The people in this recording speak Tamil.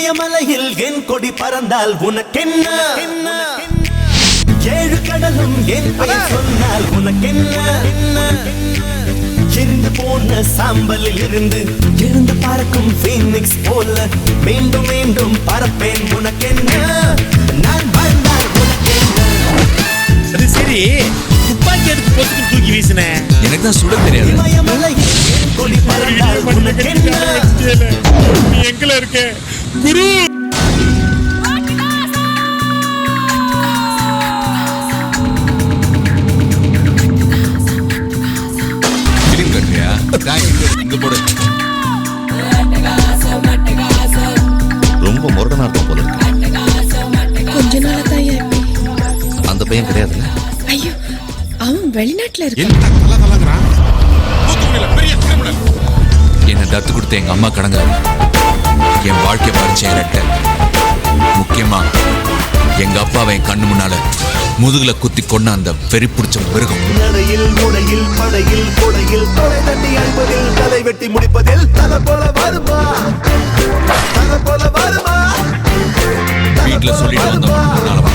இமயமலையில் என் கொடி பறந்தால் உனக்கென்ன? ஏழு கடலும் என் பெயர் சொன்னால் உனக்கென்ன? எரிந்து போன சாம்பலில் இருந்து எழுந்து பறக்கும் ஃபீனிக்ஸ் போல மீண்டும் மீண்டும் பறப்பேன் உனக்கென்ன? நான் வாழ்ந்தால் உனக்கென்ன? அது சரி, துப்பாக்கி எடுத்து பொசுக்கு தூக்கி வீசின. எனக்கு தான் சுட தெரியாது. இமயமலையில் என் கொடி பறந்தால் உனக்கென்ன? நீ எங்கல இருக்க குரு? இங்க போடு. ரொம்ப முரடனா இருக்கும் போல இருக்கு. கொஞ்ச நாளா தான் அந்த பையன் கிடையாதுல்ல? ஐயோ, அவன் வெளிநாட்டுல இருக்கான். என்ன தத்து கொடுத்த எங்க அம்மா கடங்காரு. என் வாழ்க்கை பறிச்ச இரட்டை. முக்கியமா எங்க அப்பாவை என் கண்ணு முன்னால முதுகுல குத்தி கொண்ட அந்த வெறி பிடிச்ச மிருகம். நடையில் முடையில் படையில் கொடையில் தொலை தட்டி அடிப்பதில் தலை வெட்டி முடிப்பதில் தலை போல வருமா? தலை போல வருமா? வீட்டுல சொல்லிட்டு வந்தோம்.